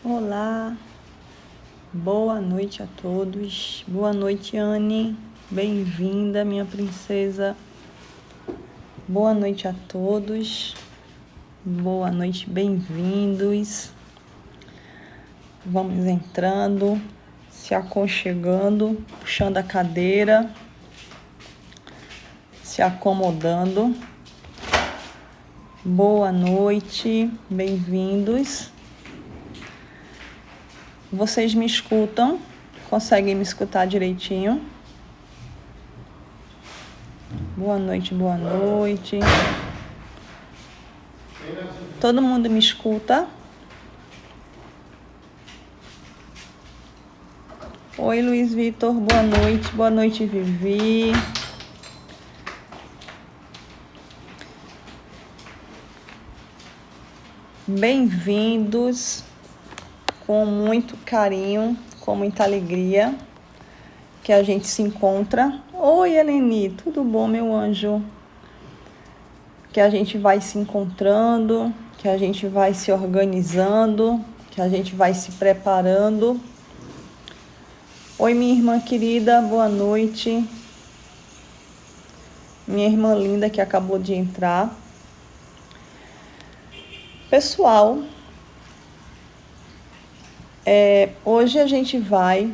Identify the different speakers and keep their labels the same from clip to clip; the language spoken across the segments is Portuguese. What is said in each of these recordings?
Speaker 1: Olá, boa noite a todos. Boa noite, Anne. Bem-vinda, minha princesa. Boa noite a todos. Boa noite, bem-vindos. Vamos entrando, se aconchegando, puxando a cadeira, se acomodando. Boa noite, bem-vindos. Vocês me escutam? Conseguem me escutar direitinho? Boa noite, boa noite. Todo mundo me escuta? Oi, Luiz Vitor, boa noite. Boa noite, Vivi. Bem-vindos. Com muito carinho, com muita alegria que a gente se encontra. Oi, Eleni, tudo bom, meu anjo? Que a gente vai se encontrando, que a gente vai se organizando, que a gente vai se preparando. Oi, minha irmã querida, boa noite. Minha irmã linda que acabou de entrar. Pessoal, hoje a gente vai,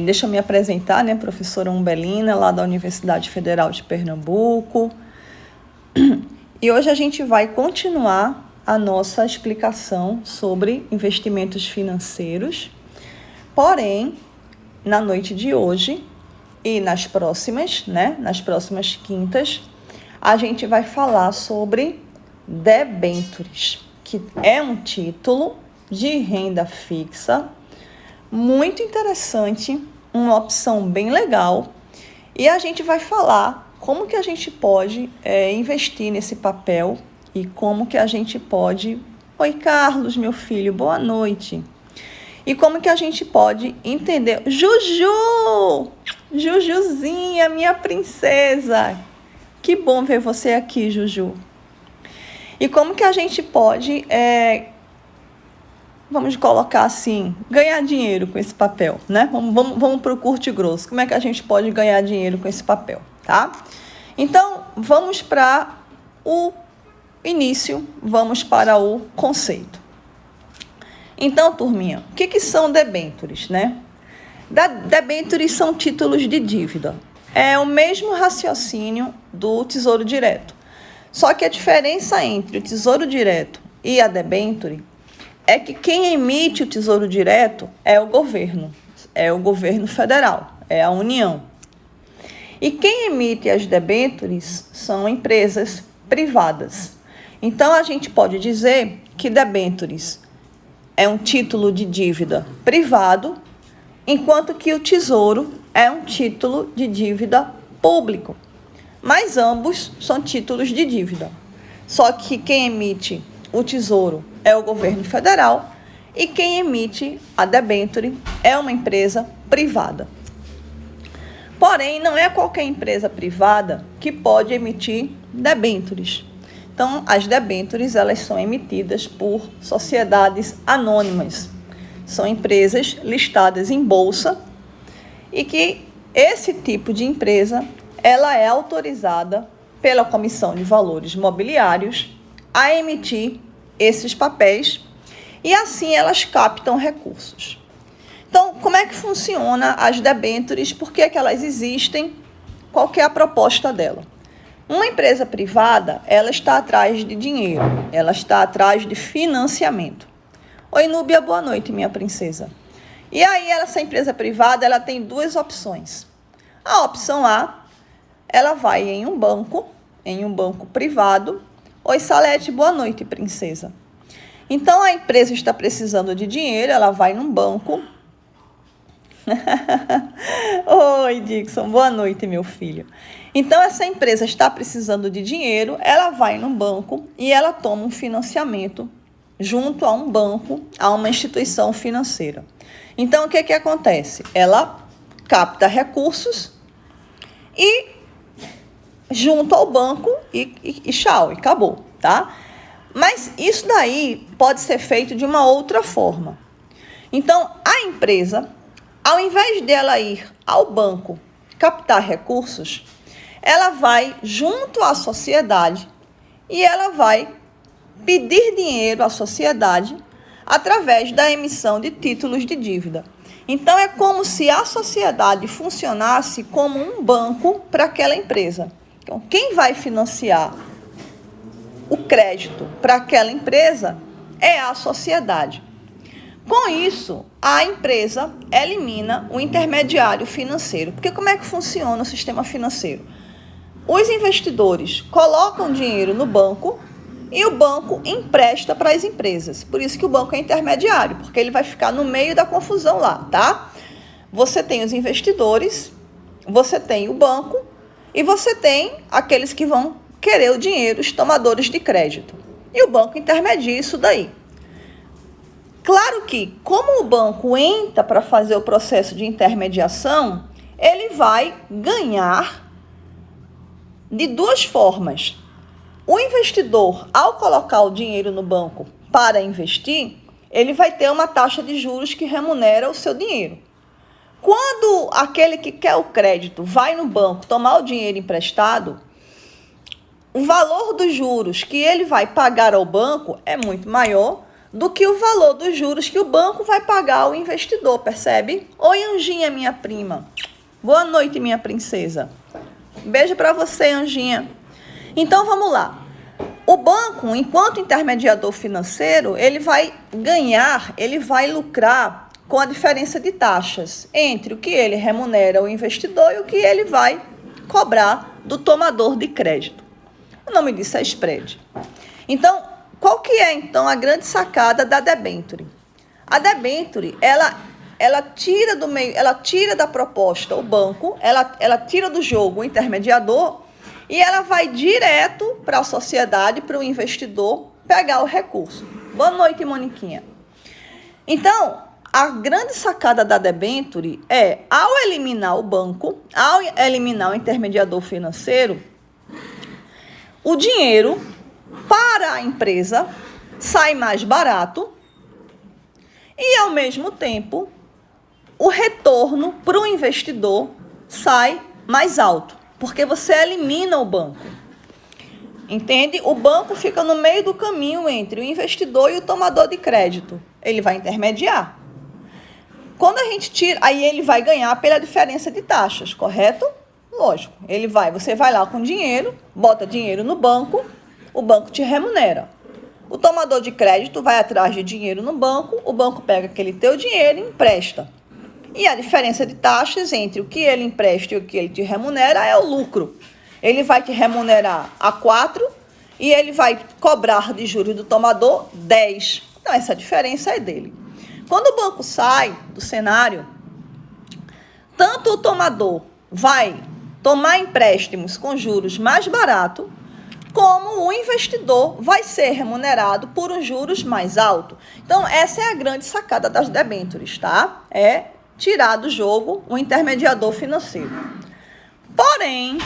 Speaker 1: deixa eu me apresentar, né? Professora Umbelina, lá da Universidade Federal de Pernambuco. E hoje a gente vai continuar a nossa explicação sobre investimentos financeiros. Porém, na noite de hoje e nas próximas quintas, a gente vai falar sobre debêntures, que é um título de renda fixa, muito interessante, uma opção bem legal. E a gente vai falar como que a gente pode investir nesse papel e como que a gente pode... Oi, Carlos, meu filho, boa noite. E como que a gente pode entender... Juju! Jujuzinha, minha princesa! Que bom ver você aqui, Juju. E como que a gente pode... vamos colocar assim, ganhar dinheiro com esse papel, né? Vamos para o curto e grosso. Como é que a gente pode ganhar dinheiro com esse papel, tá? Então, vamos para o início, vamos para o conceito. Então, turminha, o que são debêntures, né? Debêntures são títulos de dívida. É o mesmo raciocínio do Tesouro Direto. Só que a diferença entre o Tesouro Direto e a debênture é que quem emite o Tesouro Direto é o governo federal, é a União. E quem emite as debêntures são empresas privadas. Então, a gente pode dizer que debêntures é um título de dívida privado, enquanto que o Tesouro é um título de dívida público. Mas ambos são títulos de dívida. Só que quem emite o Tesouro é o governo federal e quem emite a debênture é uma empresa privada. Porém, não é qualquer empresa privada que pode emitir debêntures. Então, as debêntures, elas são emitidas por sociedades anônimas. São empresas listadas em bolsa e que esse tipo de empresa, ela é autorizada pela Comissão de Valores Mobiliários a emitir esses papéis e assim elas captam recursos. Então, como é que funciona as debêntures? Por que elas existem? Qual que é a proposta dela? Uma empresa privada, ela está atrás de dinheiro, ela está atrás de financiamento. Oi, Núbia, boa noite, minha princesa. E aí, essa empresa privada, ela tem duas opções. A opção A, ela vai em um banco privado. Oi, Salete, boa noite, princesa. Então, a empresa está precisando de dinheiro, ela vai num banco. Oi, Dixon, boa noite, meu filho. Então, essa empresa está precisando de dinheiro, ela vai num banco e ela toma um financiamento junto a um banco, a uma instituição financeira. Então, o que acontece? Ela capta recursos e junto ao banco e tchau, e acabou, tá? Mas isso daí pode ser feito de uma outra forma. Então, a empresa, ao invés dela ir ao banco captar recursos, ela vai junto à sociedade e ela vai pedir dinheiro à sociedade através da emissão de títulos de dívida. Então, é como se a sociedade funcionasse como um banco para aquela empresa. Então, quem vai financiar o crédito para aquela empresa é a sociedade. Com isso, a empresa elimina o intermediário financeiro. Porque como é que funciona o sistema financeiro? Os investidores colocam dinheiro no banco e o banco empresta para as empresas. Por isso que o banco é intermediário, porque ele vai ficar no meio da confusão lá, tá? Você tem os investidores, você tem o banco e você tem aqueles que vão querer o dinheiro, os tomadores de crédito. E o banco intermedia isso daí. Claro que, como o banco entra para fazer o processo de intermediação, ele vai ganhar de duas formas. O investidor, ao colocar o dinheiro no banco para investir, ele vai ter uma taxa de juros que remunera o seu dinheiro. Quando aquele que quer o crédito vai no banco tomar o dinheiro emprestado, o valor dos juros que ele vai pagar ao banco é muito maior do que o valor dos juros que o banco vai pagar ao investidor, percebe? Oi, Anjinha, minha prima. Boa noite, minha princesa. Beijo para você, Anjinha. Então, vamos lá. O banco, enquanto intermediador financeiro, ele vai ganhar, ele vai lucrar com a diferença de taxas entre o que ele remunera o investidor e o que ele vai cobrar do tomador de crédito. O nome disso é spread. Então, qual que é, então, a grande sacada da debênture? A debênture, ela tira do meio, ela tira da proposta o banco, ela tira do jogo o intermediador e ela vai direto para a sociedade, para o investidor, pegar o recurso. Boa noite, Moniquinha. Então, a grande sacada da debênture é, ao eliminar o banco, ao eliminar o intermediador financeiro, o dinheiro para a empresa sai mais barato e, ao mesmo tempo, o retorno para o investidor sai mais alto, porque você elimina o banco. Entende? O banco fica no meio do caminho entre o investidor e o tomador de crédito. Ele vai intermediar. Quando a gente tira, aí ele vai ganhar pela diferença de taxas, correto? Lógico. Você vai lá com dinheiro, bota dinheiro no banco, o banco te remunera. O tomador de crédito vai atrás de dinheiro no banco, o banco pega aquele teu dinheiro e empresta. E a diferença de taxas entre o que ele empresta e o que ele te remunera é o lucro. Ele vai te remunerar a 4 e ele vai cobrar de juros do tomador 10. Então, essa diferença é dele. Quando o banco sai do cenário, tanto o tomador vai tomar empréstimos com juros mais baratos, como o investidor vai ser remunerado por um juros mais alto. Então, essa é a grande sacada das debêntures, tá? É tirar do jogo o intermediador financeiro. Porém,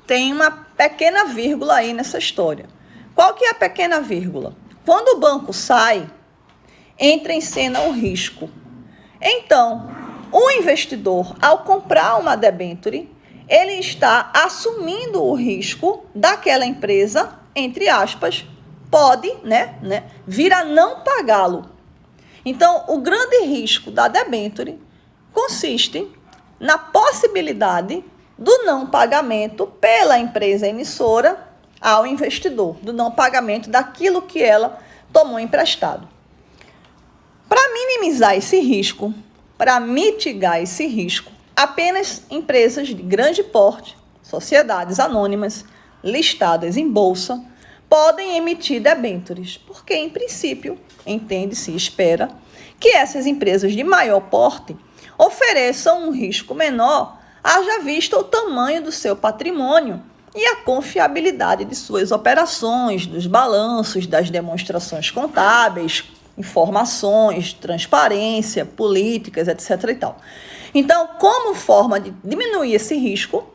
Speaker 1: tem uma pequena vírgula aí nessa história. Qual que é a pequena vírgula? Quando o banco sai, entra em cena o risco. Então, o investidor, ao comprar uma debênture, ele está assumindo o risco daquela empresa, entre aspas, pode, vir a não pagá-lo. Então, o grande risco da debênture consiste na possibilidade do não pagamento pela empresa emissora ao investidor, do não pagamento daquilo que ela tomou emprestado. Para minimizar esse risco, para mitigar esse risco, apenas empresas de grande porte, sociedades anônimas, listadas em bolsa, podem emitir debêntures, porque, em princípio, entende-se e espera que essas empresas de maior porte ofereçam um risco menor, haja vista o tamanho do seu patrimônio e a confiabilidade de suas operações, dos balanços, das demonstrações contábeis, informações, transparência, políticas, etc. e tal. Então, como forma de diminuir esse risco,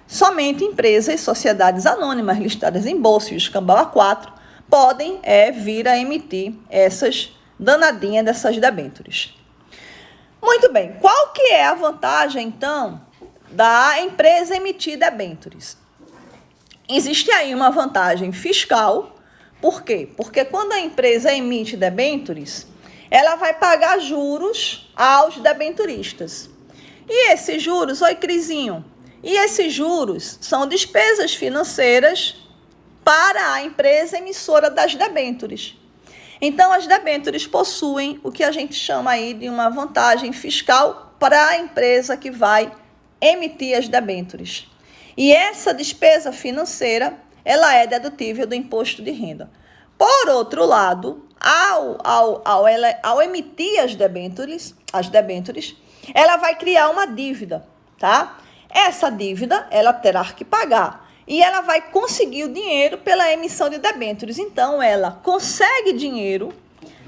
Speaker 1: somente empresas e sociedades anônimas listadas em bolsa e escambau A4 podem vir a emitir essas danadinhas dessas debêntures. Muito bem, qual que é a vantagem, então, da empresa emitir debêntures? Existe aí uma vantagem fiscal. Por quê? Porque quando a empresa emite debêntures, ela vai pagar juros aos debenturistas. E esses juros, oi Crisinho, e esses juros são despesas financeiras para a empresa emissora das debêntures. Então, as debêntures possuem o que a gente chama aí de uma vantagem fiscal para a empresa que vai emitir as debêntures. E essa despesa financeira, ela é dedutível do imposto de renda. Por outro lado, ao emitir as debêntures, ela vai criar uma dívida, tá? Essa dívida, ela terá que pagar. E ela vai conseguir o dinheiro pela emissão de debêntures. Então, ela consegue dinheiro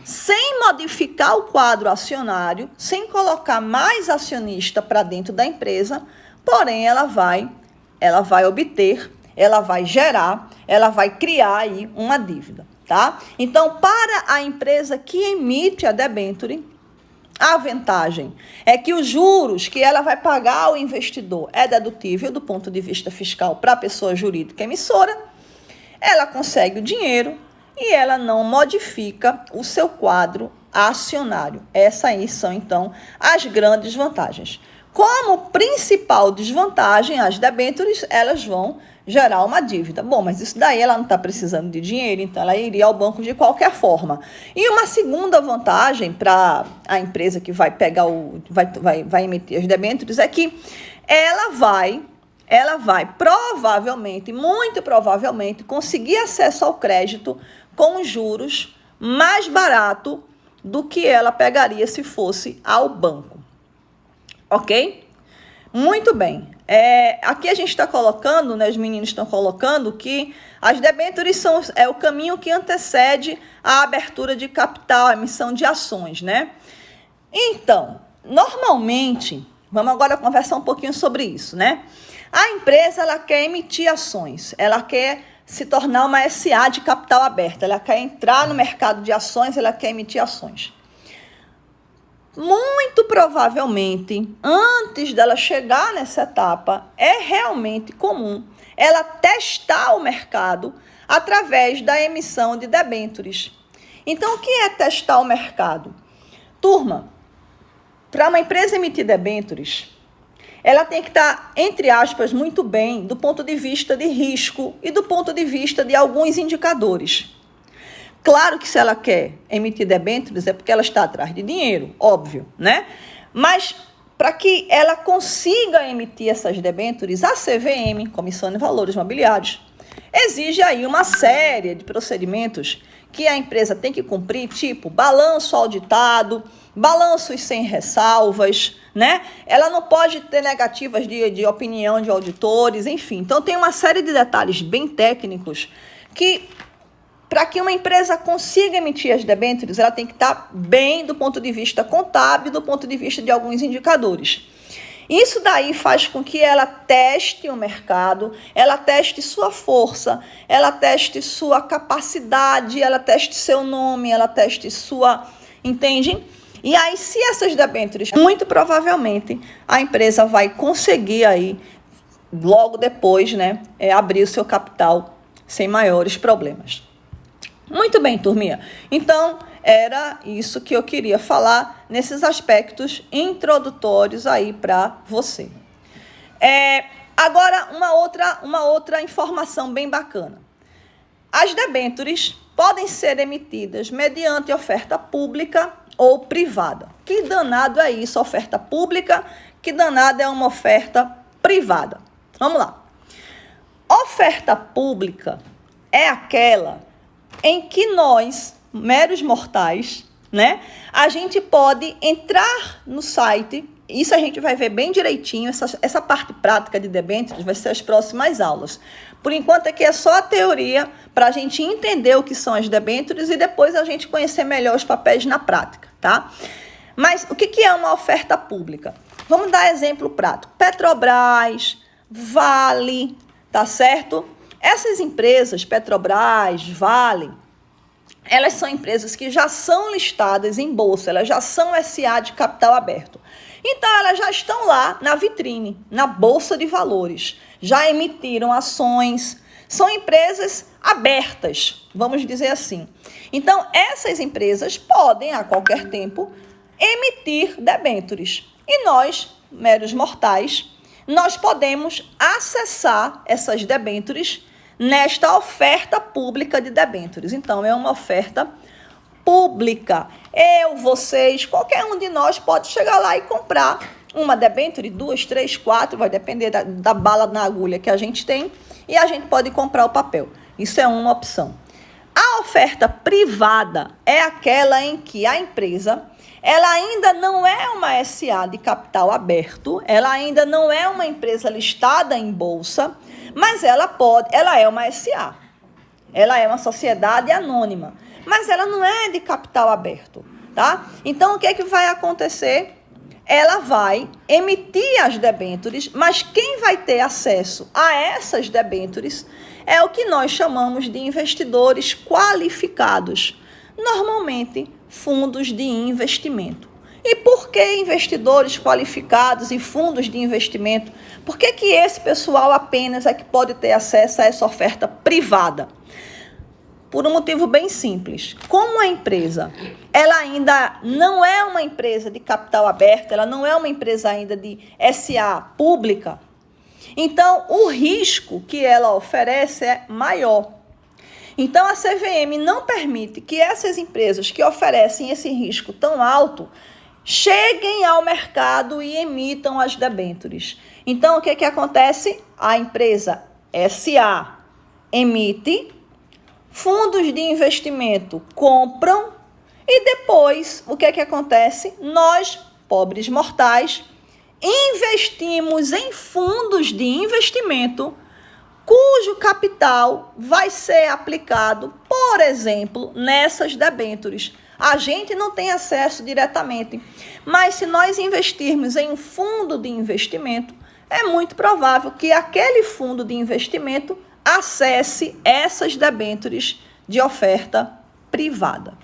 Speaker 1: sem modificar o quadro acionário, sem colocar mais acionista para dentro da empresa, porém, ela vai obter, ela vai gerar, ela vai criar aí uma dívida, tá? Então, para a empresa que emite a debênture, a vantagem é que os juros que ela vai pagar ao investidor é dedutível do ponto de vista fiscal para a pessoa jurídica emissora, ela consegue o dinheiro e ela não modifica o seu quadro acionário. Essas aí são, então, as grandes vantagens. Como principal desvantagem, as debêntures, elas vão gerar uma dívida. Bom, mas isso daí ela não está precisando de dinheiro, então ela iria ao banco de qualquer forma. E uma segunda vantagem para a empresa que vai pegar vai emitir as debêntures é que ela vai provavelmente, muito provavelmente, conseguir acesso ao crédito com juros mais barato do que ela pegaria se fosse ao banco. Ok? Muito bem. Aqui a gente está colocando, né, os meninos estão colocando que as debêntures são o caminho que antecede a abertura de capital, a emissão de ações, né? Então, normalmente, vamos agora conversar um pouquinho sobre isso, né? A empresa, ela quer emitir ações, ela quer se tornar uma SA de capital aberto, ela quer entrar no mercado de ações, ela quer emitir ações. Muito provavelmente, antes dela chegar nessa etapa, é realmente comum ela testar o mercado através da emissão de debêntures. Então, o que é testar o mercado? Turma, para uma empresa emitir debêntures, ela tem que estar, entre aspas, muito bem do ponto de vista de risco e do ponto de vista de alguns indicadores. Claro que se ela quer emitir debêntures é porque ela está atrás de dinheiro, óbvio, né? Mas para que ela consiga emitir essas debêntures, a CVM, Comissão de Valores Mobiliários, exige aí uma série de procedimentos que a empresa tem que cumprir, tipo balanço auditado, balanços sem ressalvas, né? Ela não pode ter negativas de opinião de auditores, enfim. Então, tem uma série de detalhes bem técnicos que, para que uma empresa consiga emitir as debêntures, ela tem que estar bem do ponto de vista contábil, do ponto de vista de alguns indicadores. Isso daí faz com que ela teste o mercado, ela teste sua força, ela teste sua capacidade, ela teste seu nome, ela teste sua... Entende? E aí, se essas debêntures, muito provavelmente, a empresa vai conseguir aí, logo depois, né, abrir o seu capital sem maiores problemas. Muito bem, turminha. Então, era isso que eu queria falar nesses aspectos introdutórios aí para você. Agora, uma outra informação bem bacana. As debêntures podem ser emitidas mediante oferta pública ou privada. Que danado é isso, oferta pública? Que danado é uma oferta privada? Vamos lá. Oferta pública é aquela em que nós, meros mortais, né, a gente pode entrar no site, isso a gente vai ver bem direitinho, essa parte prática de debêntures vai ser as próximas aulas. Por enquanto aqui é só a teoria, para a gente entender o que são as debêntures e depois a gente conhecer melhor os papéis na prática, tá? Mas o que é uma oferta pública? Vamos dar exemplo prático. Petrobras, Vale, tá certo? Essas empresas, Petrobras, Vale, elas são empresas que já são listadas em bolsa, elas já são SA de capital aberto. Então, elas já estão lá na vitrine, na bolsa de valores, já emitiram ações, são empresas abertas, vamos dizer assim. Então, essas empresas podem, a qualquer tempo, emitir debêntures. E nós, meros mortais, nós podemos acessar essas debêntures nesta oferta pública de debêntures. Então, é uma oferta pública. Eu, vocês, qualquer um de nós pode chegar lá e comprar uma debênture, 2, 3, 4, vai depender da bala na agulha que a gente tem, e a gente pode comprar o papel. Isso é uma opção. A oferta privada é aquela em que a empresa, ela ainda não é uma SA de capital aberto, ela ainda não é uma empresa listada em bolsa, mas ela é uma SA. Ela é uma sociedade anônima, mas ela não é de capital aberto, tá? Então, o que é que vai acontecer? Ela vai emitir as debêntures, mas quem vai ter acesso a essas debêntures é o que nós chamamos de investidores qualificados, normalmente fundos de investimento. E por que investidores qualificados e fundos de investimento? Por que esse pessoal apenas é que pode ter acesso a essa oferta privada? Por um motivo bem simples. Como a empresa, ela ainda não é uma empresa de capital aberto, ela não é uma empresa ainda de SA pública, então o risco que ela oferece é maior. Então a CVM não permite que essas empresas que oferecem esse risco tão alto cheguem ao mercado e emitam as debêntures. Então o que acontece? A empresa SA emite, fundos de investimento compram e depois, o que acontece? Nós, pobres mortais, investimos em fundos de investimento cujo capital vai ser aplicado, por exemplo, nessas debêntures. A gente não tem acesso diretamente, mas se nós investirmos em um fundo de investimento, é muito provável que aquele fundo de investimento acesse essas debêntures de oferta privada.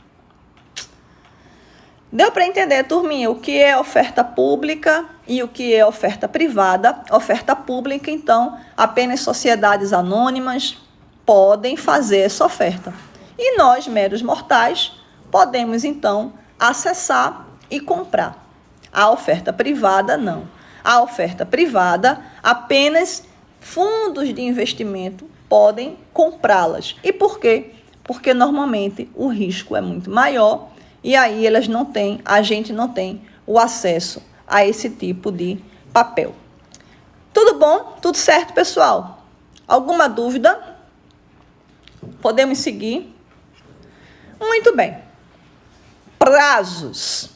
Speaker 1: Deu para entender, turminha, o que é oferta pública e o que é oferta privada? Oferta pública, então, apenas sociedades anônimas podem fazer essa oferta. E nós, meros mortais, podemos, então, acessar e comprar. A oferta privada, não. A oferta privada, apenas fundos de investimento podem comprá-las. E por quê? Porque normalmente o risco é muito maior e aí a gente não tem o acesso a esse tipo de papel. Tudo bom? Tudo certo, pessoal? Alguma dúvida? Podemos seguir? Muito bem. Prazos.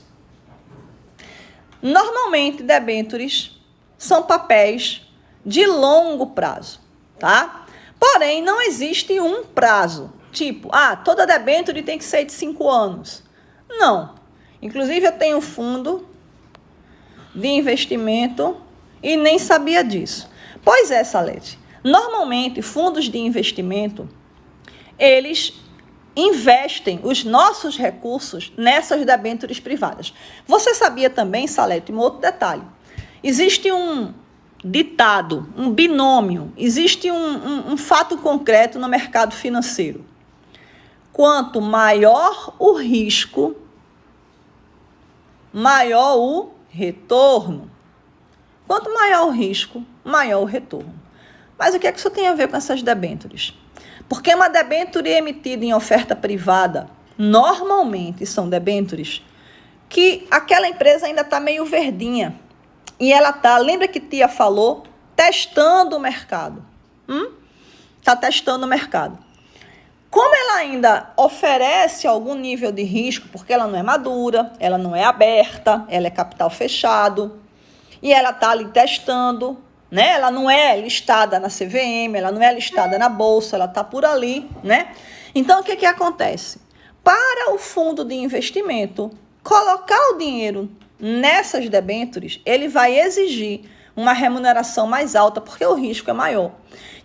Speaker 1: Normalmente, debêntures são papéis de longo prazo, tá? Porém, não existe um prazo, tipo, toda debênture tem que ser de 5 anos. Não. Inclusive, eu tenho um fundo de investimento e nem sabia disso. Pois é, Salete. Normalmente, fundos de investimento, eles investem os nossos recursos nessas debêntures privadas. Você sabia também, Salete, um outro detalhe. Existe um ditado, um binômio, existe um fato concreto no mercado financeiro. Quanto maior o risco, maior o retorno. Quanto maior o risco, maior o retorno. Mas o que é que isso tem a ver com essas debêntures? Porque uma debênture emitida em oferta privada, normalmente são debêntures que aquela empresa ainda está meio verdinha. E ela está, lembra que tia falou, testando o mercado. Está testando o mercado. Como ela ainda oferece algum nível de risco, porque ela não é madura, ela não é aberta, ela é capital fechado, e ela está ali testando, né? Ela não é listada na CVM, ela não é listada na bolsa, ela está por ali, né? Então, o que acontece? Para o fundo de investimento colocar o dinheiro nessas debêntures, ele vai exigir uma remuneração mais alta, porque o risco é maior.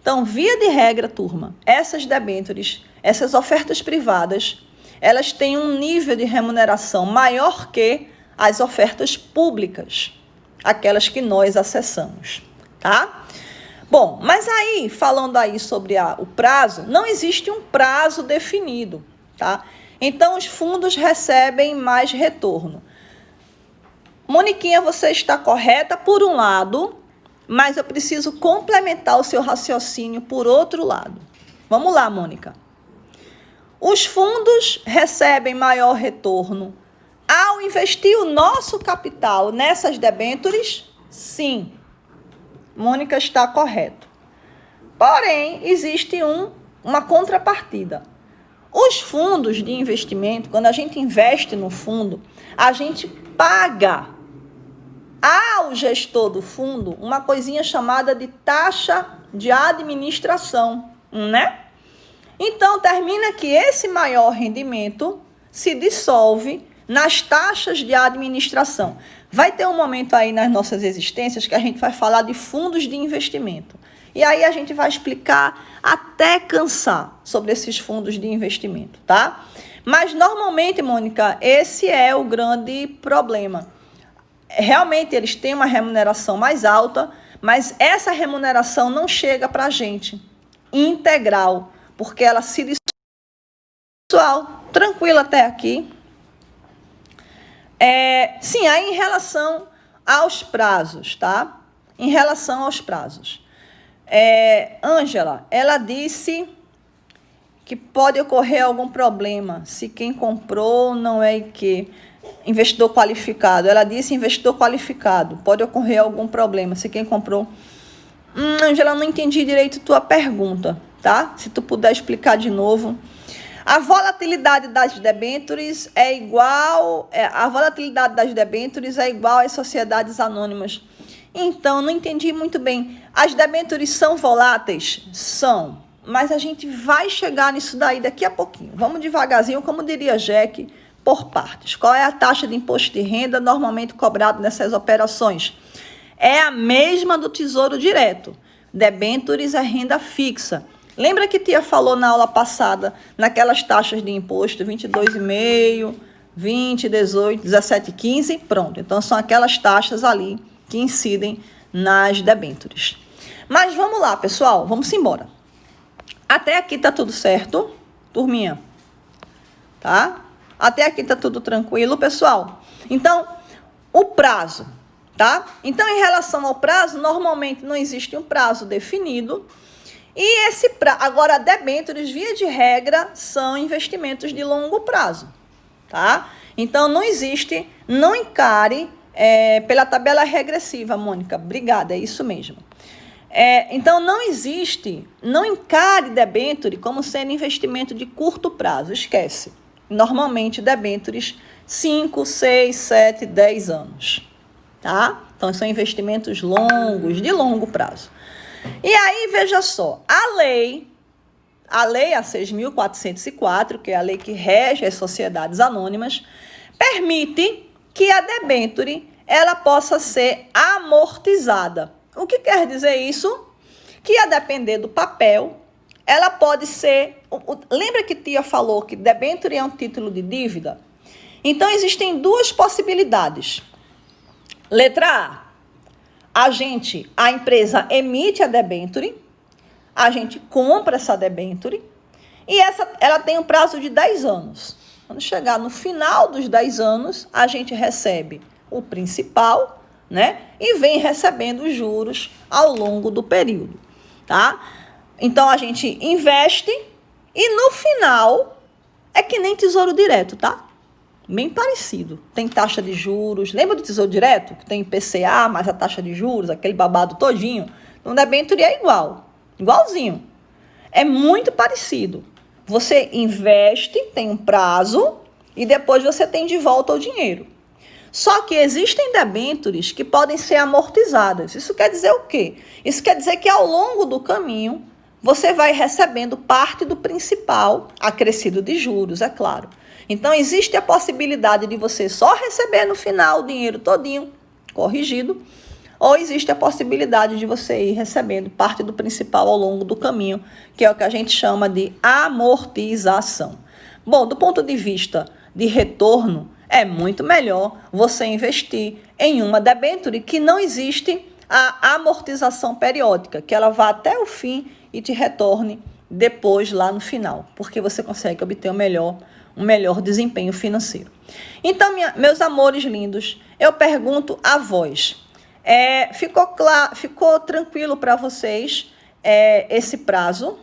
Speaker 1: Então, via de regra, turma, essas debêntures, essas ofertas privadas, elas têm um nível de remuneração maior que as ofertas públicas, aquelas que nós acessamos, tá? Bom, mas aí, falando aí sobre o prazo, não existe um prazo definido, tá? Então, os fundos recebem mais retorno. Moniquinha, você está correta por um lado, mas eu preciso complementar o seu raciocínio por outro lado. Vamos lá, Mônica. Os fundos recebem maior retorno ao investir o nosso capital nessas debêntures? Sim. Mônica está correto. Porém, existe uma contrapartida. Os fundos de investimento, quando a gente investe no fundo, a gente paga ao gestor do fundo uma coisinha chamada de taxa de administração, né? Então, termina que esse maior rendimento se dissolve nas taxas de administração. Vai ter um momento aí nas nossas existências que a gente vai falar de fundos de investimento. E aí a gente vai explicar até cansar sobre esses fundos de investimento, tá? Mas normalmente, Mônica, esse é o grande problema. Realmente eles têm uma remuneração mais alta, mas essa remuneração não chega para a gente integral, porque ela se dissolve. Pessoal, tranquilo até aqui? Sim, aí em relação aos prazos, tá? Em relação aos prazos. Ângela, ela disse que pode ocorrer algum problema se quem comprou não é investidor qualificado. Ela disse investidor qualificado. Pode ocorrer algum problema se quem comprou. Ângela, não entendi direito tua pergunta, tá? Se tu puder explicar de novo. A volatilidade das debêntures é igual às sociedades anônimas. Então, não entendi muito bem. As debêntures são voláteis? São. Mas a gente vai chegar nisso daí daqui a pouquinho. Vamos devagarzinho, como diria Jack, por partes. Qual é a taxa de imposto de renda normalmente cobrada nessas operações? É a mesma do Tesouro Direto. Debêntures é renda fixa. Lembra que tia falou na aula passada, naquelas taxas de imposto, 22,5, 20, 18, 17, 15? Pronto, então são aquelas taxas ali que incidem nas debêntures. Mas vamos lá, pessoal, vamos embora. Até aqui tá tudo certo, turminha? Tá? Até aqui tá tudo tranquilo, pessoal? Então, o prazo, tá? Então, em relação ao prazo, normalmente não existe um prazo definido. E agora, debêntures, via de regra, são investimentos de longo prazo, tá? Então, não encare pela tabela regressiva, Mônica. Obrigada, é isso mesmo. Então, não encare debênture como sendo investimento de curto prazo, esquece. Normalmente, debêntures 5, 6, 7, 10 anos, tá? Então, são investimentos longos, de longo prazo. E aí, veja só, a lei a 6.404, que é a lei que rege as sociedades anônimas, permite que a debênture ela possa ser amortizada. O que quer dizer isso? Que a depender do papel, ela pode ser... Lembra que tia falou que debênture é um título de dívida? Então, existem duas possibilidades. Letra A. A empresa emite a debênture, a gente compra essa debênture e ela tem um prazo de 10 anos. Quando chegar no final dos 10 anos, a gente recebe o principal, né? E vem recebendo os juros ao longo do período, tá? Então, a gente investe e no final é que nem Tesouro Direto, tá? Bem parecido. Tem taxa de juros. Lembra do Tesouro Direto? Que tem IPCA mais a taxa de juros, aquele babado todinho. Então, debênture é igual. Igualzinho. É muito parecido. Você investe, tem um prazo, e depois você tem de volta o dinheiro. Só que existem debêntures que podem ser amortizadas. Isso quer dizer o quê? Isso quer dizer que ao longo do caminho, você vai recebendo parte do principal, acrescido de juros, é claro. Então, existe a possibilidade de você só receber no final o dinheiro todinho, corrigido, ou existe a possibilidade de você ir recebendo parte do principal ao longo do caminho, que é o que a gente chama de amortização. Bom, do ponto de vista de retorno, é muito melhor você investir em uma debênture que não existe a amortização periódica, que ela vá até o fim e te retorne depois lá no final, porque você consegue obter um melhor desempenho financeiro. Então, meus amores lindos, eu pergunto a vós, ficou tranquilo para vocês esse prazo?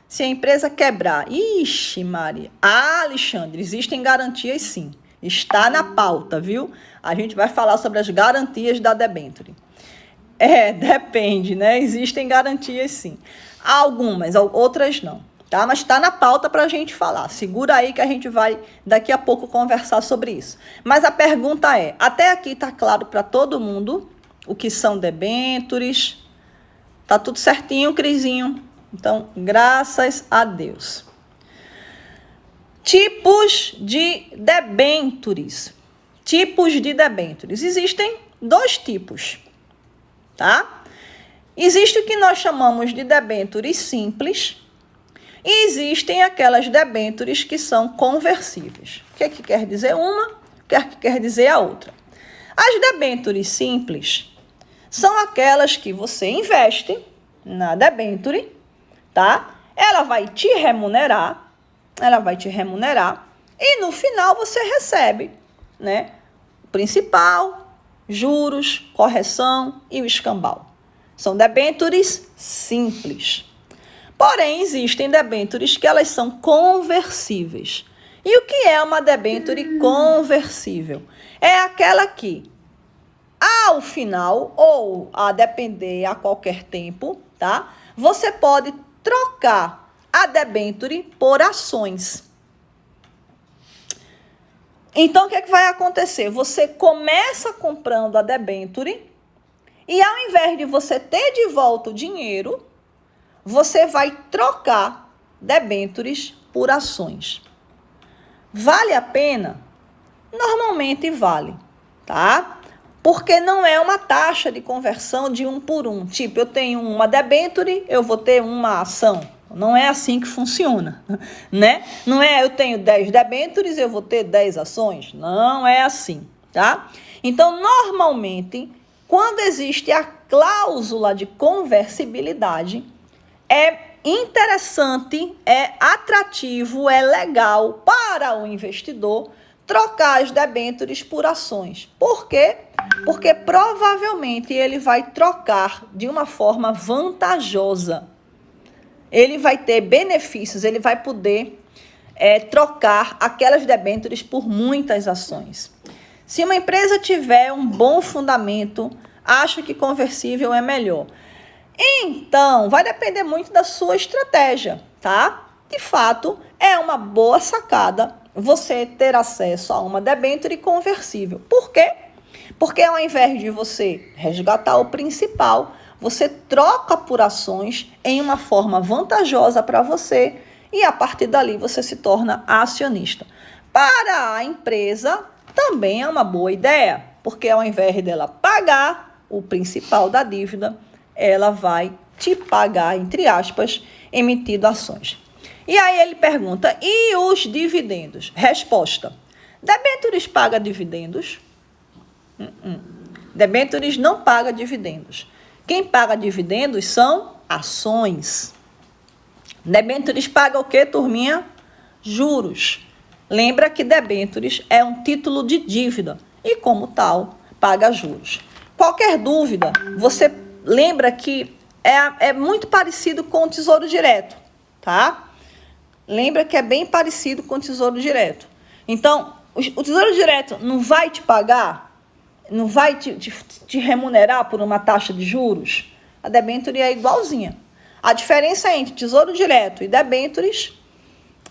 Speaker 1: Se a empresa quebrar, ixi, Maria, Alexandre, existem garantias sim, está na pauta, viu? A gente vai falar sobre as garantias da debênture. Depende, né? Existem garantias sim. Algumas, outras não, tá? Mas está na pauta para a gente falar. Segura aí que a gente vai daqui a pouco conversar sobre isso. Mas a pergunta até aqui está claro para todo mundo o que são debêntures? Tá tudo certinho, Crisinho? Então, graças a Deus. Tipos de debêntures. Tipos de debêntures. Existem 2 tipos, tá? Existe o que nós chamamos de debêntures simples e existem aquelas debêntures que são conversíveis. O que é que quer dizer uma? O que é que quer dizer a outra? As debêntures simples são aquelas que você investe na debênture, tá? Ela vai te remunerar e no final você recebe, né? O principal, juros, correção e o escambau. São debêntures simples. Porém, existem debêntures que elas são conversíveis. E o que é uma debênture conversível? É aquela que, ao final, ou a depender a qualquer tempo, tá? Você pode trocar a debênture por ações. Então, o que é que vai acontecer? Você começa comprando a debênture e, ao invés de você ter de volta o dinheiro, você vai trocar debêntures por ações. Vale a pena? Normalmente vale, tá? Porque não é uma taxa de conversão de 1 por 1. Tipo, eu tenho uma debênture, eu vou ter uma ação. Não é assim que funciona, né? Não é eu tenho 10 debêntures, eu vou ter 10 ações. Não é assim, tá? Então, normalmente, quando existe a cláusula de conversibilidade, é interessante, é atrativo, é legal para o investidor trocar as debêntures por ações. Por quê? Porque provavelmente ele vai trocar de uma forma vantajosa. Ele vai ter benefícios, ele vai poder trocar aquelas debêntures por muitas ações. Se uma empresa tiver um bom fundamento, acho que conversível é melhor. Então, vai depender muito da sua estratégia, tá? De fato, é uma boa sacada você ter acesso a uma debênture conversível. Por quê? Porque ao invés de você resgatar o principal, você troca por ações em uma forma vantajosa para você e a partir dali você se torna acionista. Para a empresa, também é uma boa ideia, porque ao invés dela pagar o principal da dívida, ela vai te pagar, entre aspas, emitindo ações. E aí ele pergunta, e os dividendos? Resposta, debêntures paga dividendos? Debêntures não paga dividendos. Quem paga dividendos são ações. Debêntures paga o quê, turminha? Juros. Lembra que debêntures é um título de dívida e, como tal, paga juros. Qualquer dúvida, você lembra que é muito parecido com o Tesouro Direto, tá? Lembra que é bem parecido com o Tesouro Direto. Então, o Tesouro Direto não vai te pagar, não vai te remunerar por uma taxa de juros? A debênture é igualzinha. A diferença entre Tesouro Direto e debêntures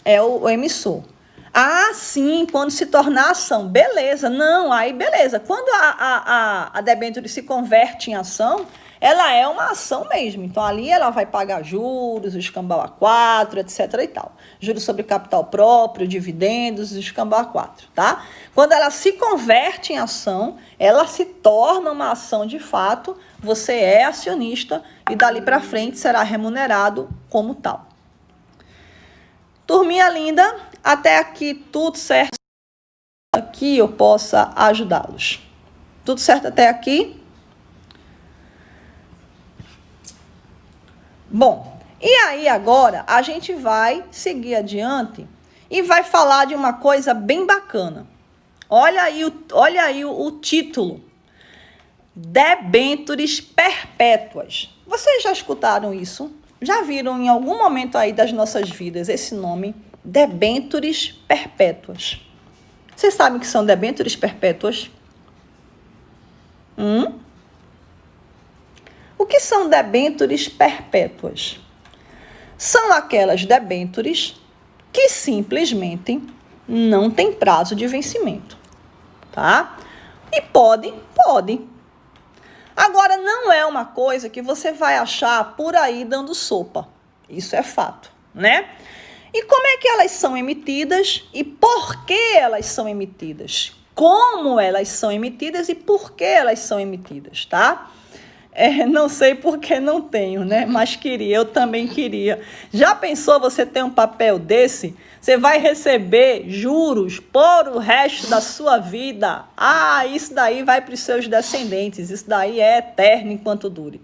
Speaker 1: é o emissor. Ah, sim, quando se tornar ação. Beleza, não, aí beleza. Quando a debênture se converte em ação, ela é uma ação mesmo. Então, ali ela vai pagar juros, o escambau A4, etc. e tal. Juros sobre capital próprio, dividendos, o escambau A4, tá? Quando ela se converte em ação, ela se torna uma ação de fato, você é acionista e dali para frente será remunerado como tal. Turminha linda, Até aqui tudo certo? Aqui eu possa ajudá-los. Tudo certo até aqui? Bom, e aí agora a gente vai seguir adiante e vai falar de uma coisa bem bacana. Olha aí o título. Debêntures perpétuas. Vocês já escutaram isso? Já viram em algum momento aí das nossas vidas esse nome? Debêntures perpétuas. Vocês sabem o que são debêntures perpétuas? O que são debêntures perpétuas? São aquelas debêntures que simplesmente não têm prazo de vencimento, tá? E pode. Agora, não é uma coisa que você vai achar por aí dando sopa. Isso é fato, né? E como é que elas são emitidas e por que elas são emitidas? Como elas são emitidas e por que elas são emitidas, tá? Não sei porque não tenho, né? Mas eu também queria. Já pensou você ter um papel desse? Você vai receber juros por o resto da sua vida. Isso daí vai para os seus descendentes. Isso daí é eterno enquanto dure.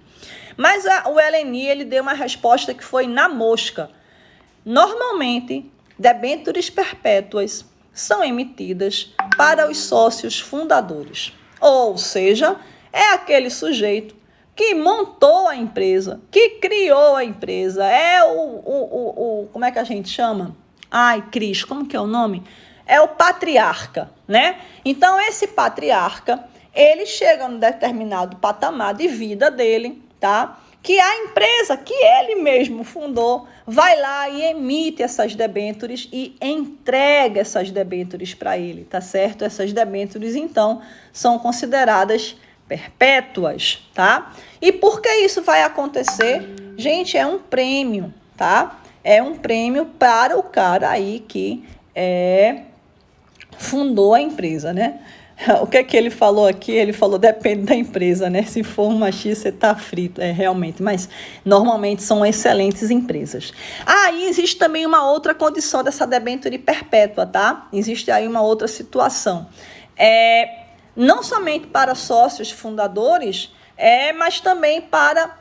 Speaker 1: Mas o LNI, ele deu uma resposta que foi na mosca. Normalmente, debêntures perpétuas são emitidas para os sócios fundadores. Ou seja, é aquele sujeito que montou a empresa, que criou a empresa, como é que a gente chama? Cris, como que é o nome? É o patriarca, né? Então, esse patriarca, ele chega num determinado patamar de vida dele, tá? Que a empresa que ele mesmo fundou vai lá e emite essas debêntures e entrega essas debêntures para ele, tá certo? Essas debêntures, então, são consideradas perpétuas, tá? E por que isso vai acontecer? Gente, é um prêmio, tá? É um prêmio para o cara aí que fundou a empresa, né? O que é que ele falou aqui? Ele falou, depende da empresa, né? Se for uma X, você tá frito, realmente. Mas, normalmente, são excelentes empresas. E existe também uma outra condição dessa debênture perpétua, tá? Existe aí uma outra situação. Não somente para sócios fundadores, mas também para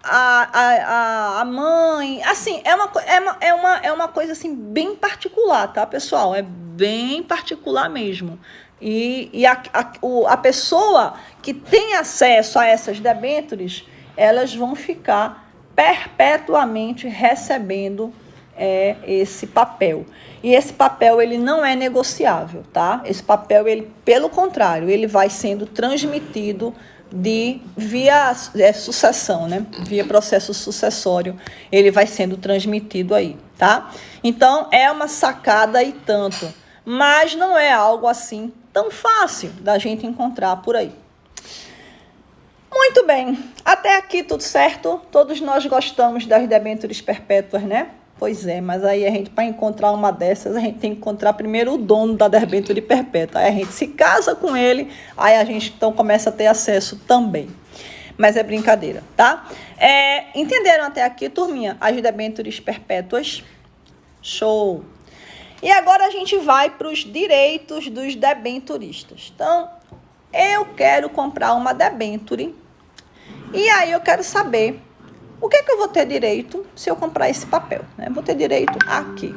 Speaker 1: a mãe. Assim, é uma coisa assim, bem particular, tá, pessoal? É bem particular mesmo. E a pessoa que tem acesso a essas debêntures, elas vão ficar perpetuamente recebendo esse papel. E esse papel, ele não é negociável, tá? Esse papel, ele, pelo contrário, ele vai sendo transmitido via sucessão, né? Via processo sucessório, ele vai sendo transmitido aí, tá? Então, é uma sacada e tanto, mas não é algo assim tão fácil da gente encontrar por aí. Muito bem, até aqui tudo certo? Todos nós gostamos das debêntures perpétuas, né? Pois é, mas aí a gente, para encontrar uma dessas, a gente tem que encontrar primeiro o dono da debênture perpétua. Aí a gente se casa com ele, aí a gente então começa a ter acesso também. Mas é brincadeira, tá? Entenderam até aqui, turminha, as debêntures perpétuas? Show! E agora a gente vai para os direitos dos debenturistas. Então, eu quero comprar uma debênture e aí eu quero saber o que é que eu vou ter direito se eu comprar esse papel, né? Vou ter direito aqui.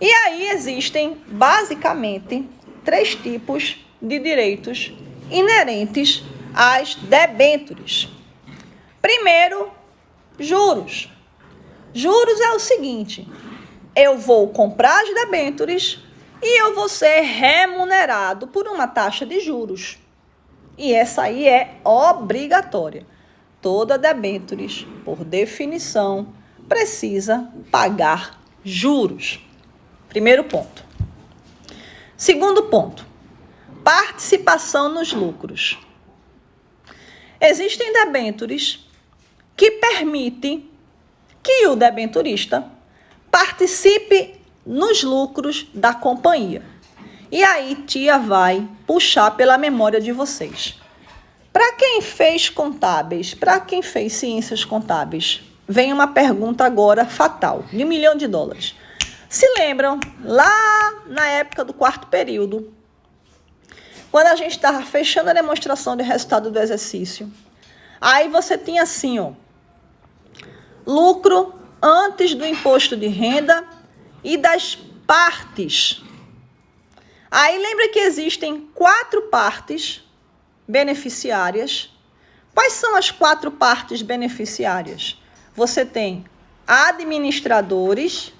Speaker 1: E aí existem, basicamente, 3 tipos de direitos inerentes às debêntures. Primeiro, juros. Juros é o seguinte, eu vou comprar as debêntures e eu vou ser remunerado por uma taxa de juros. E essa aí é obrigatória. Toda debêntures, por definição, precisa pagar juros. Primeiro ponto. Segundo ponto, participação nos lucros. Existem debêntures que permitem que o debenturista participe nos lucros da companhia. E aí, tia vai puxar pela memória de vocês. Para quem fez contábeis, para quem fez ciências contábeis, vem uma pergunta agora fatal, de $1 milhão. Se lembram, lá na época do quarto período, quando a gente estava fechando a demonstração de resultado do exercício, aí você tinha assim, ó, lucro antes do imposto de renda e das partes. Aí lembra que existem 4 partes beneficiárias. Quais são as 4 partes beneficiárias? Você tem administradores.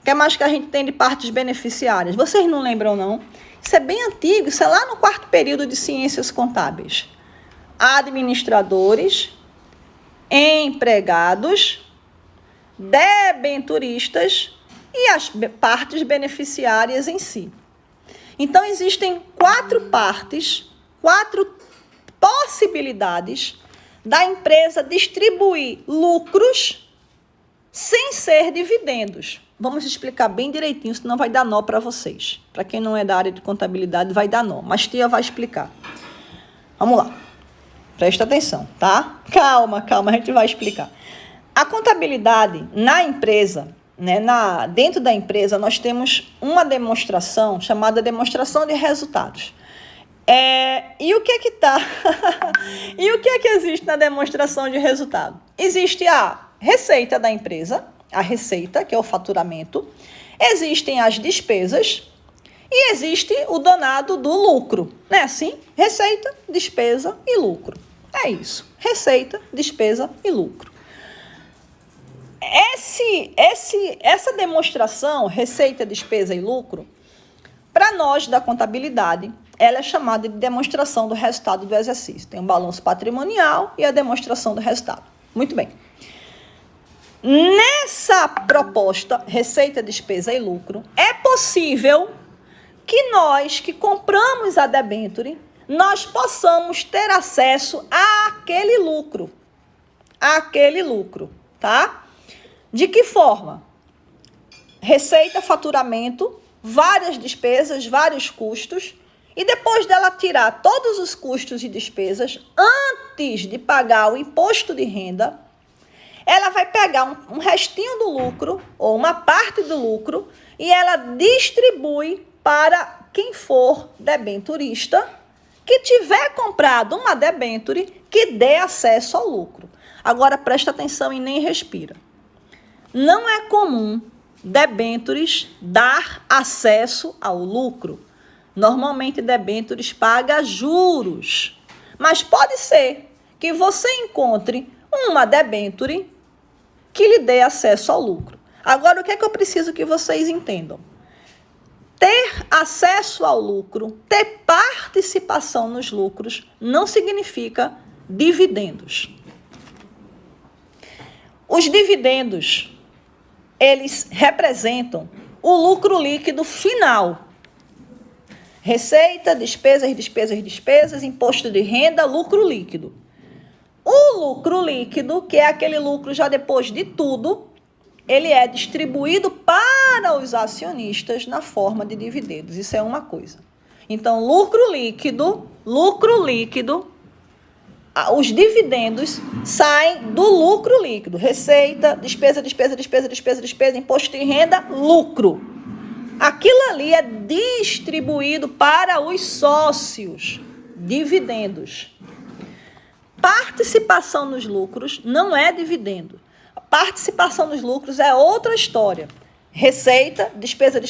Speaker 1: O que mais que a gente tem de partes beneficiárias? Vocês não lembram, não? Isso é bem antigo, isso é lá no quarto período de Ciências Contábeis. Administradores, empregados, debenturistas e as partes beneficiárias em si. Então, existem 4 partes, 4 possibilidades da empresa distribuir lucros sem ser dividendos. Vamos explicar bem direitinho, senão vai dar nó para vocês. Para quem não é da área de contabilidade, vai dar nó, mas tia vai explicar. Vamos lá. Presta atenção, tá? Calma, a gente vai explicar. A contabilidade na empresa, né, dentro da empresa, nós temos uma demonstração chamada demonstração de resultados. E o que é que tá? E o que é que existe na demonstração de resultado? Existe a receita da empresa, a receita, que é o faturamento, existem as despesas e existe o danado do lucro, né? Assim, receita, despesa e lucro. É isso, receita, despesa e lucro. Essa demonstração, receita, despesa e lucro, para nós da contabilidade, ela é chamada de demonstração do resultado do exercício. Tem o balanço patrimonial e a demonstração do resultado. Muito bem. Nessa proposta, receita, despesa e lucro, é possível que nós que compramos a debênture, nós possamos ter acesso àquele lucro. Tá? De que forma? Receita, faturamento, várias despesas, vários custos, e depois dela tirar todos os custos e despesas, antes de pagar o imposto de renda, ela vai pegar um restinho do lucro, ou uma parte do lucro, e ela distribui para quem for debenturista, que tiver comprado uma debênture que dê acesso ao lucro. Agora, presta atenção e nem respira. Não é comum debêntures dar acesso ao lucro. Normalmente, debêntures pagam juros. Mas pode ser que você encontre uma debênture que lhe dê acesso ao lucro. Agora, o que é que eu preciso que vocês entendam? Ter acesso ao lucro, ter participação nos lucros, não significa dividendos. Os dividendos, eles representam o lucro líquido final. Receita, despesas, imposto de renda, lucro líquido. O lucro líquido, que é aquele lucro já depois de tudo, ele é distribuído para os acionistas na forma de dividendos. Isso é uma coisa. Então, lucro líquido, os dividendos saem do lucro líquido. Receita, despesa, imposto de renda, lucro. Aquilo ali é distribuído para os sócios, dividendos. Participação nos lucros não é dividendo. A participação nos lucros é outra história. Receita, despesa,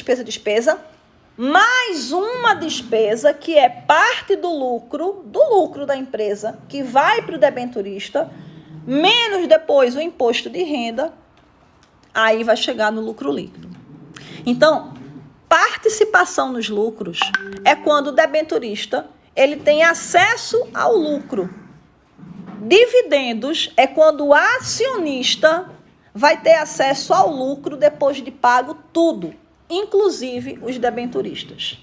Speaker 1: mais uma despesa que é parte do lucro da empresa, que vai para o debenturista, menos depois o imposto de renda, aí vai chegar no lucro líquido. Então, participação nos lucros é quando o debenturista ele tem acesso ao lucro. Dividendos é quando o acionista vai ter acesso ao lucro depois de pago tudo, inclusive os debenturistas.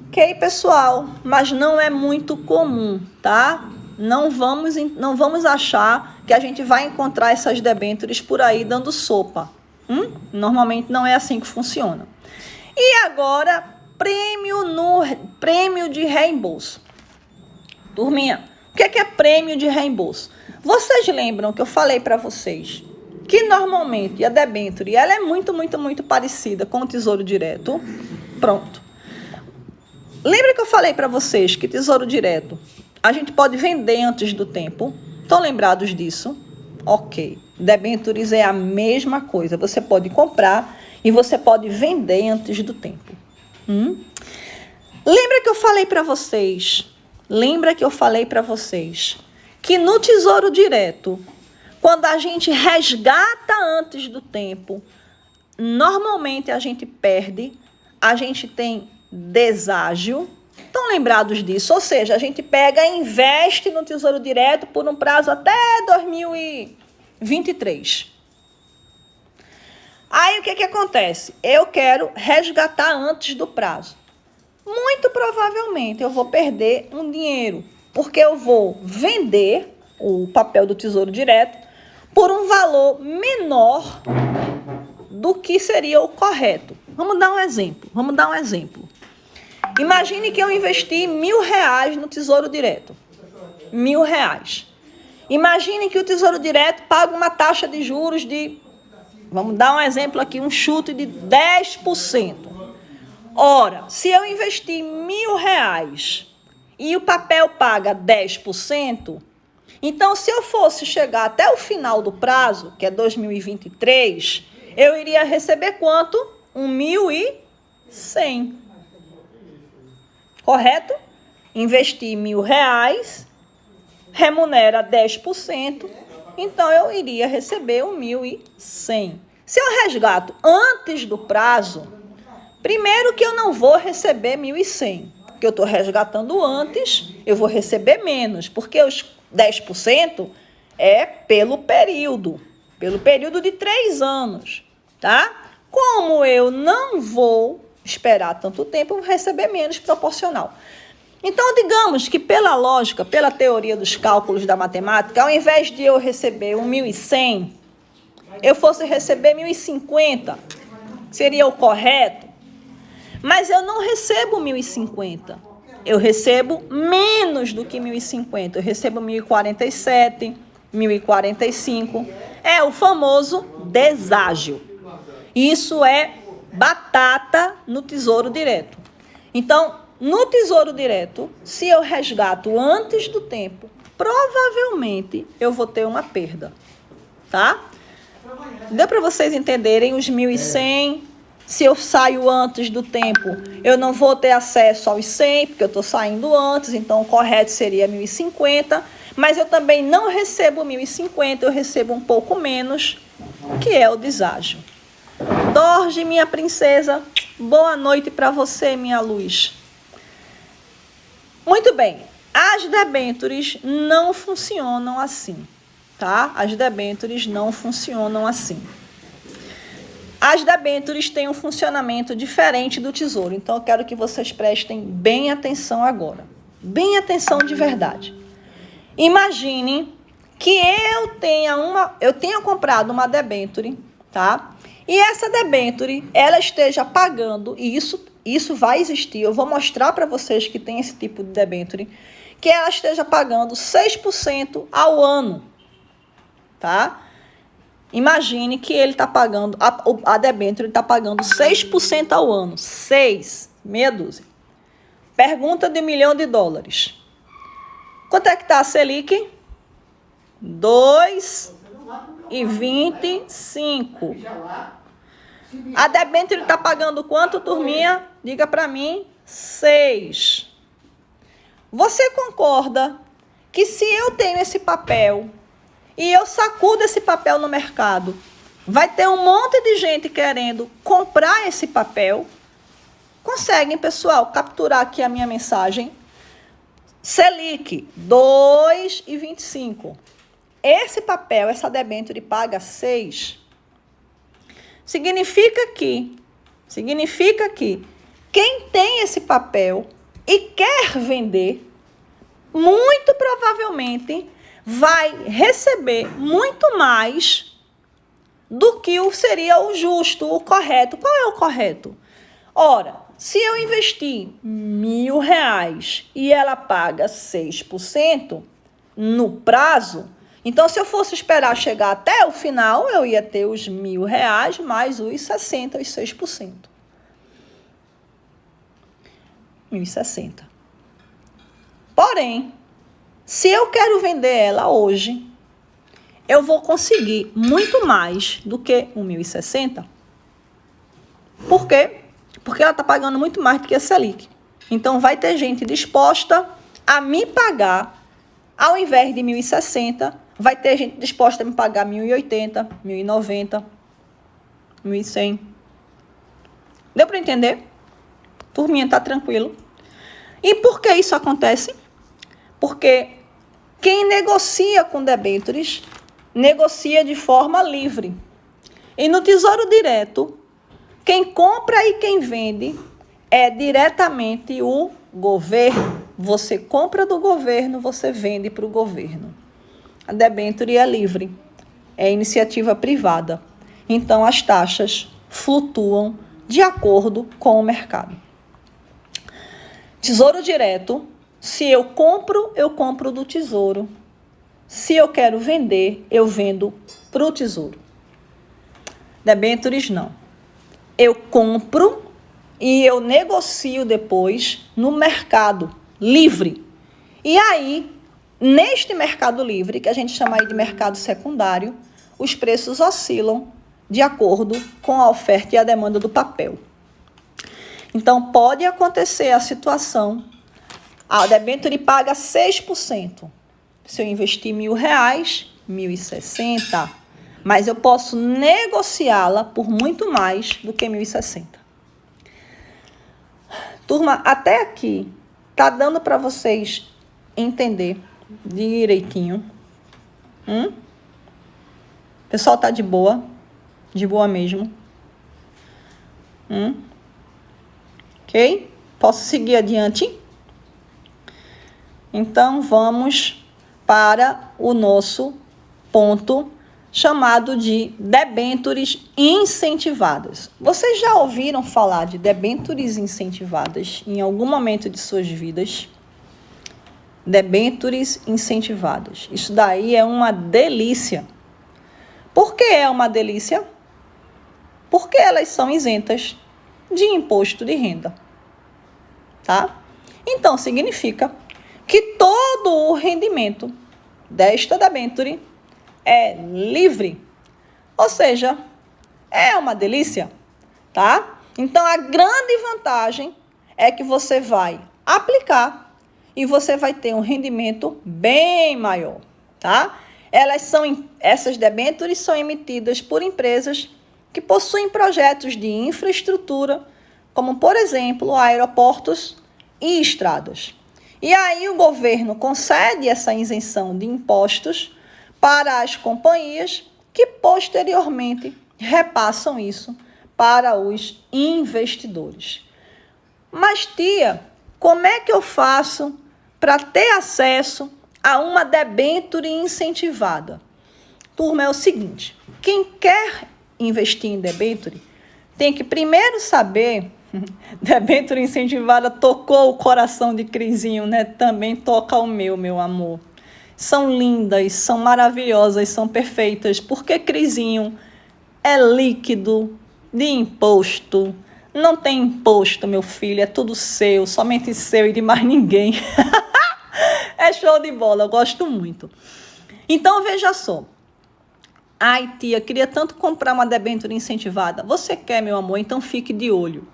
Speaker 1: Ok, pessoal? Mas não é muito comum, tá? Não vamos achar que a gente vai encontrar essas debêntures por aí dando sopa. Normalmente não é assim que funciona. E agora, prêmio de reembolso. Turminha, o que é prêmio de reembolso? Vocês lembram que eu falei para vocês que normalmente a debênture ela é muito parecida com o Tesouro Direto. Pronto. Lembra que eu falei para vocês que Tesouro Direto a gente pode vender antes do tempo? Estão lembrados disso? Ok. Debêntures é a mesma coisa. Você pode comprar e você pode vender antes do tempo. Lembra que eu falei para vocês? Que no Tesouro Direto, quando a gente resgata antes do tempo, normalmente a gente perde, a gente tem deságio. Estão lembrados disso? Ou seja, a gente pega e investe no Tesouro Direto por um prazo até 2023. Aí o que acontece? Eu quero resgatar antes do prazo. Muito provavelmente eu vou perder um dinheiro, porque eu vou vender o papel do Tesouro Direto por um valor menor do que seria o correto. Vamos dar um exemplo. Imagine que eu investi R$1.000 no Tesouro Direto. R$1.000. Imagine que o Tesouro Direto paga uma taxa de juros de, vamos dar um exemplo aqui, um chute de 10%. Ora, se eu investir R$1.000 e o papel paga 10%, então se eu fosse chegar até o final do prazo, que é 2023, eu iria receber quanto? 1.100. Correto? Investir R$1.000, remunera 10%, então eu iria receber 1.100. Se eu resgato antes do prazo, primeiro que eu não vou receber 1.100, porque eu estou resgatando antes, eu vou receber menos, porque os 10% é pelo período de 3 anos, tá? Como eu não vou esperar tanto tempo, eu vou receber menos proporcional. Então, digamos que pela lógica, pela teoria dos cálculos da matemática, ao invés de eu receber 1.100, eu fosse receber 1.050, seria o correto? Mas eu não recebo 1.050, eu recebo menos do que 1.050, eu recebo 1.047, 1.045, é o famoso deságio. Isso é batata no Tesouro Direto. Então, no Tesouro Direto, se eu resgato antes do tempo, provavelmente eu vou ter uma perda, tá? Deu para vocês entenderem os 1.100? Se eu saio antes do tempo, eu não vou ter acesso aos 100, porque eu estou saindo antes, então o correto seria 1.050, mas eu também não recebo 1.050, eu recebo um pouco menos, que é o deságio. Dorge, minha princesa, boa noite para você, minha luz. Muito bem, as debêntures não funcionam assim, tá? As debêntures não funcionam assim. As debêntures têm um funcionamento diferente do Tesouro, então eu quero que vocês prestem bem atenção agora. Bem atenção de verdade. Imagine que eu tenha comprado uma debênture, tá? E essa debênture, ela esteja pagando, e isso vai existir, eu vou mostrar para vocês que tem esse tipo de debênture, que ela esteja pagando 6% ao ano, tá? Imagine que ele está pagando, a debênture está pagando 6% ao ano, 6, meia dúzia. Pergunta de $1 milhão. Quanto é que está a Selic? 2,25. A debênture está pagando quanto, turminha? Diga para mim. 6. Você concorda que se eu tenho esse papel e eu sacudo esse papel no mercado, vai ter um monte de gente querendo comprar esse papel? Conseguem, pessoal, capturar aqui a minha mensagem? Selic, 2,25. Esse papel, essa debênture paga 6. Significa que quem tem esse papel e quer vender, muito provavelmente vai receber muito mais do que seria o justo, o correto. Qual é o correto? Ora, se eu investir R$1.000 e ela paga 6% no prazo, Então, se eu fosse esperar chegar até o final, eu ia ter os R$ 1.000 mais os 60, os 6%. 1.060. Porém, se eu quero vender ela hoje, eu vou conseguir muito mais do que 1.060. Por quê? Porque ela está pagando muito mais do que a Selic. Então, vai ter gente disposta a me pagar, ao invés de 1.060, vai ter gente disposta a me pagar 1.080, 1.090, 1.100. Deu para entender? Turminha, tá tranquilo? E por que isso acontece? Porque quem negocia com debêntures, negocia de forma livre. E no Tesouro Direto, quem compra e quem vende é diretamente o governo. Você compra do governo, você vende para o governo. A debênture é livre, é iniciativa privada. Então, as taxas flutuam de acordo com o mercado. Tesouro Direto, se eu compro do Tesouro. Se eu quero vender, eu vendo para o Tesouro. Debêntures, não. Eu compro e eu negocio depois no mercado livre. E aí, neste mercado livre, que a gente chama aí de mercado secundário, os preços oscilam de acordo com a oferta e a demanda do papel. Então, pode acontecer a situação, a debênture paga 6%. Se eu investir R$ 1.000, 1.060, mas eu posso negociá-la por muito mais do que 1.060. Turma, até aqui, tá dando para vocês entender direitinho? O pessoal tá de boa? De boa mesmo? Ok? Posso seguir adiante? Então, vamos para o nosso ponto chamado de debêntures incentivadas. Vocês já ouviram falar de debêntures incentivadas em algum momento de suas vidas? Debêntures incentivadas. Isso daí é uma delícia. Por que é uma delícia? Porque elas são isentas de imposto de renda. Tá? Então, significa que todo o rendimento desta debênture é livre. Ou seja, é uma delícia, tá? Então, a grande vantagem é que você vai aplicar e você vai ter um rendimento bem maior, tá? Essas debêntures são emitidas por empresas que possuem projetos de infraestrutura, como, por exemplo, aeroportos e estradas. E aí o governo concede essa isenção de impostos para as companhias que posteriormente repassam isso para os investidores. Mas, tia, como é que eu faço para ter acesso a uma debênture incentivada? Turma, é o seguinte, quem quer investir em debênture tem que primeiro saber, debênture incentivada tocou o coração de Crisinho, né? Também toca o meu amor. São lindas, são maravilhosas, são perfeitas, porque Crisinho é líquido de imposto. Não tem imposto, meu filho, é tudo seu, somente seu e de mais ninguém. É show de bola, eu gosto muito. Então, veja só. Ai, tia, queria tanto comprar uma debênture incentivada. Você quer, meu amor? Então fique de olho,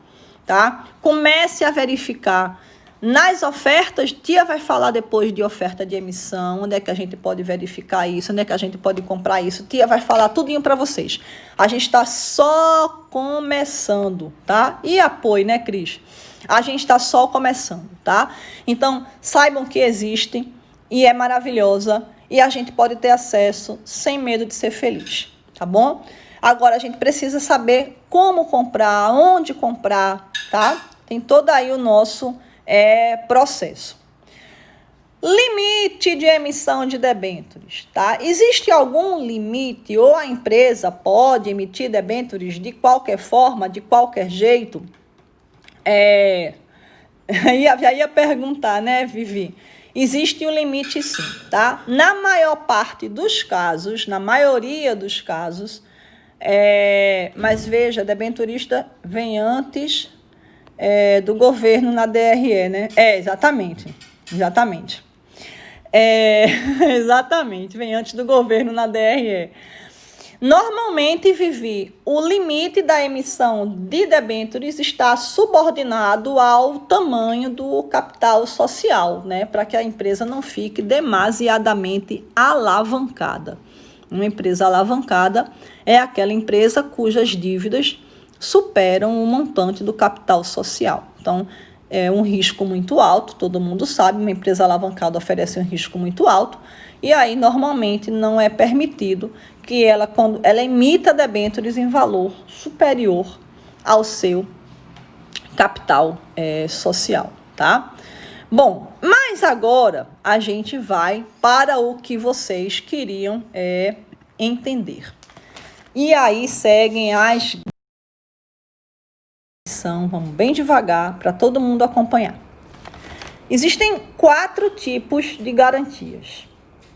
Speaker 1: tá? Comece a verificar. Nas ofertas, tia vai falar depois de oferta de emissão, onde é que a gente pode verificar isso, onde é que a gente pode comprar isso. Tia vai falar tudinho para vocês. A gente está só começando, tá? E apoio, né, Cris? A gente está só começando, tá? Então, saibam que existe e é maravilhosa e a gente pode ter acesso sem medo de ser feliz, tá bom? Agora, a gente precisa saber como comprar, onde comprar, tá? Tem todo aí o nosso processo. Limite de emissão de debêntures, tá? Existe algum limite ou a empresa pode emitir debêntures de qualquer forma, de qualquer jeito? Já ia perguntar, né, Vivi? existe um limite sim, tá? Na maior parte dos casos, na maioria dos casos, mas veja, debenturista vem antes do governo na DRE, né? Exatamente. Exatamente, vem antes do governo na DRE. Normalmente, Vivi, o limite da emissão de debêntures está subordinado ao tamanho do capital social, né? Para que a empresa não fique demasiadamente alavancada. Uma empresa alavancada é aquela empresa cujas dívidas superam o montante do capital social. Então, é um risco muito alto, todo mundo sabe, uma empresa alavancada oferece um risco muito alto, e aí normalmente não é permitido que ela, quando ela emita debêntures em valor superior ao seu capital social, tá? Bom, mas agora a gente vai para o que vocês queriam entender. E aí seguem as... Vamos bem devagar para todo mundo acompanhar. Existem 4 tipos de garantias.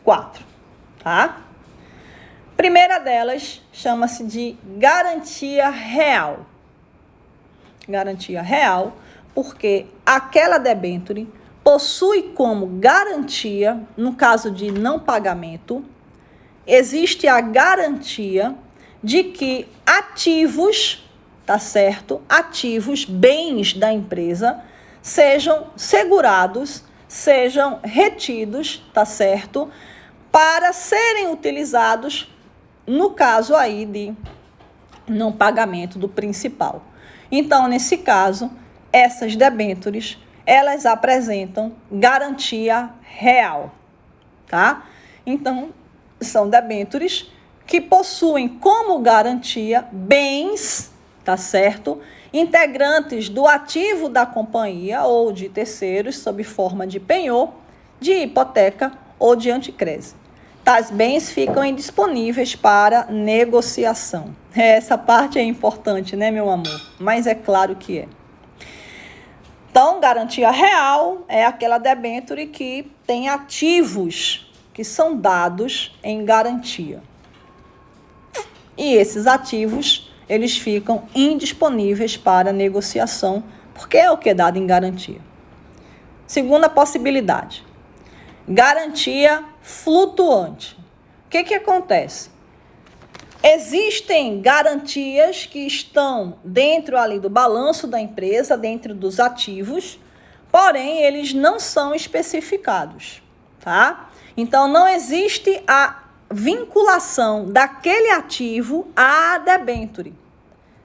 Speaker 1: 4, tá? Primeira delas chama-se de garantia real. Garantia real, porque aquela debênture possui como garantia, no caso de não pagamento, existe a garantia de que ativos, tá certo? Ativos, bens da empresa, sejam segurados, sejam retidos, tá certo? Para serem utilizados no caso aí de não pagamento do principal. Então, nesse caso, essas debêntures, elas apresentam garantia real, tá? Então, são debêntures que possuem como garantia bens, tá certo? Integrantes do ativo da companhia ou de terceiros, sob forma de penhor, de hipoteca ou de anticrese. Tais bens ficam indisponíveis para negociação. Essa parte é importante, né, meu amor? Mas é claro que é. Então, garantia real é aquela debênture que tem ativos que são dados em garantia. E esses ativos, eles ficam indisponíveis para negociação, porque é o que é dado em garantia. Segunda possibilidade, garantia flutuante. O que acontece? Existem garantias que estão dentro ali do balanço da empresa, dentro dos ativos, porém eles não são especificados, tá? Então não existe a vinculação daquele ativo à debênture,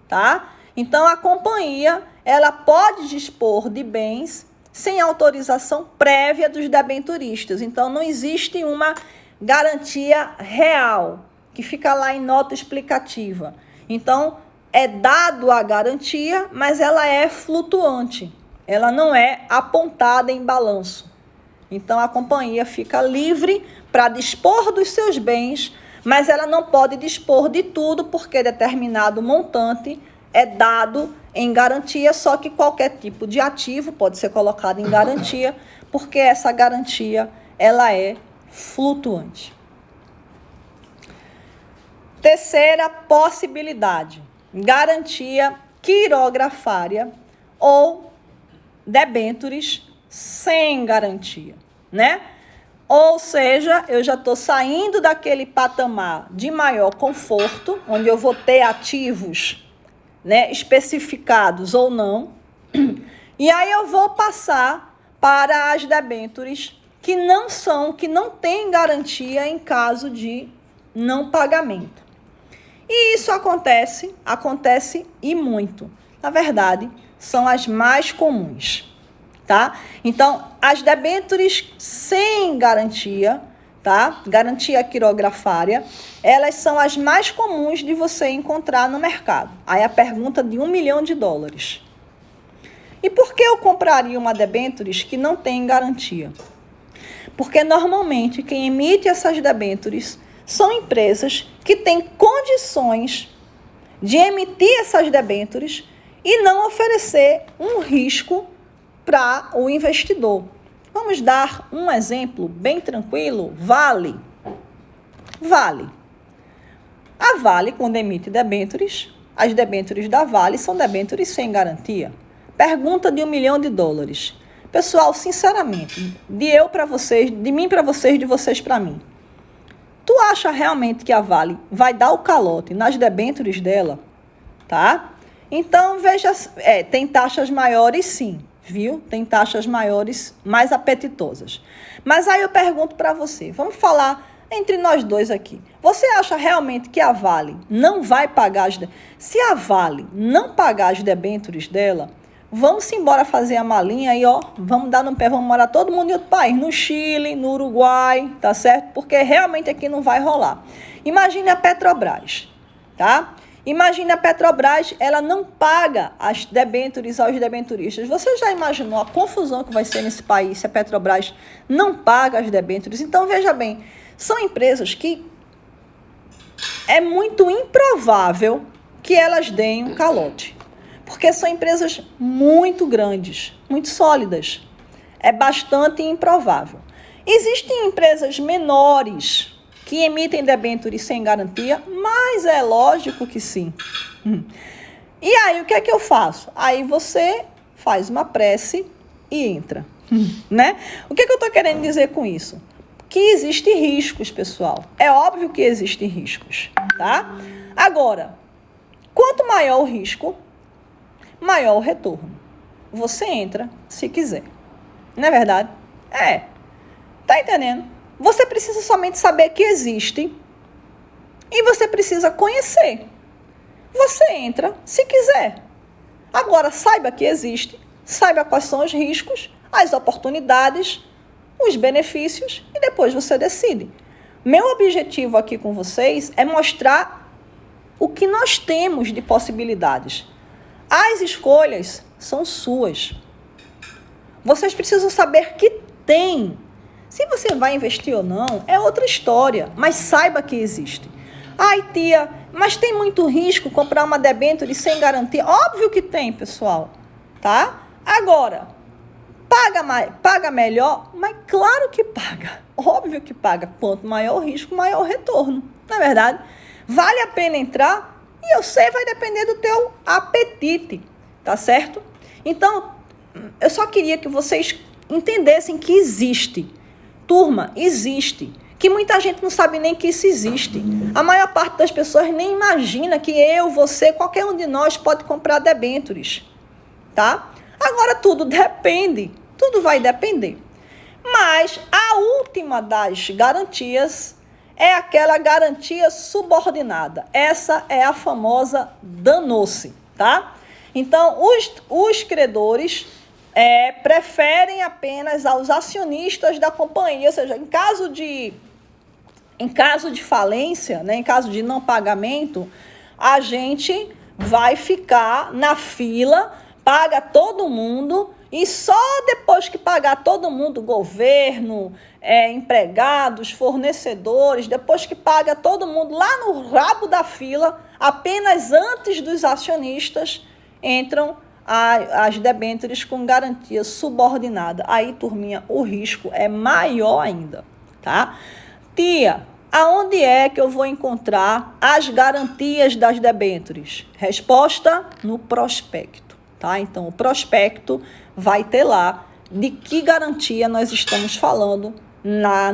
Speaker 1: tá? Então a companhia, ela pode dispor de bens sem autorização prévia dos debenturistas. Então, não existe uma garantia real, que fica lá em nota explicativa. Então, é dado a garantia, mas ela é flutuante. Ela não é apontada em balanço. Então, a companhia fica livre para dispor dos seus bens, mas ela não pode dispor de tudo, porque determinado montante é dado em garantia, só que qualquer tipo de ativo pode ser colocado em garantia, porque essa garantia, ela é flutuante. Terceira possibilidade, garantia quirografária ou debêntures sem garantia, né? Ou seja, eu já estou saindo daquele patamar de maior conforto, onde eu vou ter ativos, né, especificados ou não, e aí eu vou passar para as debêntures que não têm garantia em caso de não pagamento. E isso acontece e muito. Na verdade, são as mais comuns, tá? Então, as debêntures sem garantia, tá? Garantia quirografária, elas são as mais comuns de você encontrar no mercado. Aí a pergunta de $1 milhão. E por que eu compraria uma debêntures que não tem garantia? Porque normalmente quem emite essas debêntures são empresas que têm condições de emitir essas debêntures e não oferecer um risco para o investidor. Vamos dar um exemplo bem tranquilo. Vale. Vale. A Vale, quando emite debêntures, as debêntures da Vale são debêntures sem garantia. Pergunta de $1 milhão. Pessoal, sinceramente, de mim para vocês, de vocês para mim. Tu acha realmente que a Vale vai dar o calote nas debêntures dela? Tá? Então, veja, tem taxas maiores sim, viu? Tem taxas maiores, mais apetitosas. Mas aí eu pergunto para você, vamos falar entre nós dois aqui. Você acha realmente que a Vale não vai pagar Se a Vale não pagar as debêntures dela, vamos embora fazer a malinha aí, ó. Vamos dar no pé, vamos morar todo mundo em outro país, no Chile, no Uruguai, tá certo? Porque realmente aqui não vai rolar. Imagine a Petrobras, tá? Imagine a Petrobras, ela não paga as debêntures aos debenturistas. Você já imaginou a confusão que vai ser nesse país se a Petrobras não paga as debêntures? Então, veja bem, são empresas que é muito improvável que elas deem um calote. Porque são empresas muito grandes, muito sólidas. É bastante improvável. Existem empresas menores que emitem debêntures sem garantia, mas é lógico que sim. E aí, o que é que eu faço? Aí você faz uma prece e entra. Né? O que é que eu estou querendo dizer com isso? Que existem riscos, pessoal. É óbvio que existem riscos, tá? Agora, quanto maior o risco, maior o retorno. Você entra se quiser. Não é verdade? Tá entendendo? Você precisa somente saber que existe e você precisa conhecer. Você entra se quiser. Agora, saiba que existe, saiba quais são os riscos, as oportunidades, os benefícios e depois você decide. Meu objetivo aqui com vocês é mostrar o que nós temos de possibilidades. As escolhas são suas. Vocês precisam saber que tem. Se você vai investir ou não, é outra história, mas saiba que existe. Ai, tia, mas tem muito risco comprar uma debênture sem garantia? Óbvio que tem, pessoal, tá? Agora, paga melhor? Mas claro que paga. Óbvio que paga. Quanto maior o risco, maior o retorno. Não é verdade? Vale a pena entrar? E eu sei, vai depender do teu apetite, tá certo? Então, eu só queria que vocês entendessem que existe. Turma, existe. Que muita gente não sabe nem que isso existe. A maior parte das pessoas nem imagina que eu, você, qualquer um de nós pode comprar debêntures, tá? Agora tudo depende, tudo vai depender. Mas a última das garantias é aquela garantia subordinada. Essa é a famosa danou-se, tá? Então, os credores preferem apenas aos acionistas da companhia, ou seja, em caso de falência, né, em caso de não pagamento, a gente vai ficar na fila, paga todo mundo e só depois que pagar todo mundo, governo, empregados, fornecedores, depois que paga todo mundo lá no rabo da fila, apenas antes dos acionistas, entram as debêntures com garantia subordinada. Aí, turminha, o risco é maior ainda, tá? Tia, aonde é que eu vou encontrar as garantias das debêntures? Resposta: no prospecto, tá? Então, o prospecto vai ter lá de que garantia nós estamos falando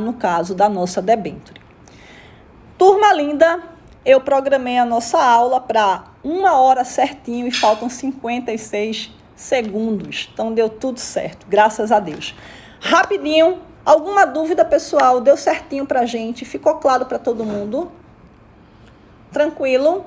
Speaker 1: no caso da nossa debênture. Turma linda, eu programei a nossa aula para 1 hora certinho e faltam 56 segundos. Então, deu tudo certo, graças a Deus. Rapidinho, alguma dúvida, pessoal? Deu certinho pra gente? Ficou claro para todo mundo? Tranquilo?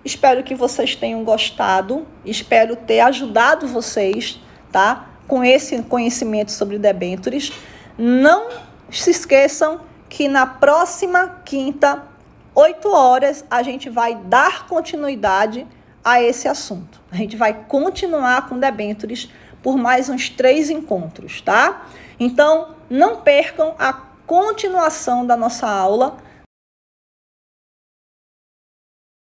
Speaker 1: Espero que vocês tenham gostado. Espero ter ajudado vocês, tá? Com esse conhecimento sobre debêntures. Não se esqueçam que na próxima quinta, 8 horas, a gente vai dar continuidade a esse assunto. A gente vai continuar com debêntures por mais uns 3 encontros, tá? Então, não percam a continuação da nossa aula.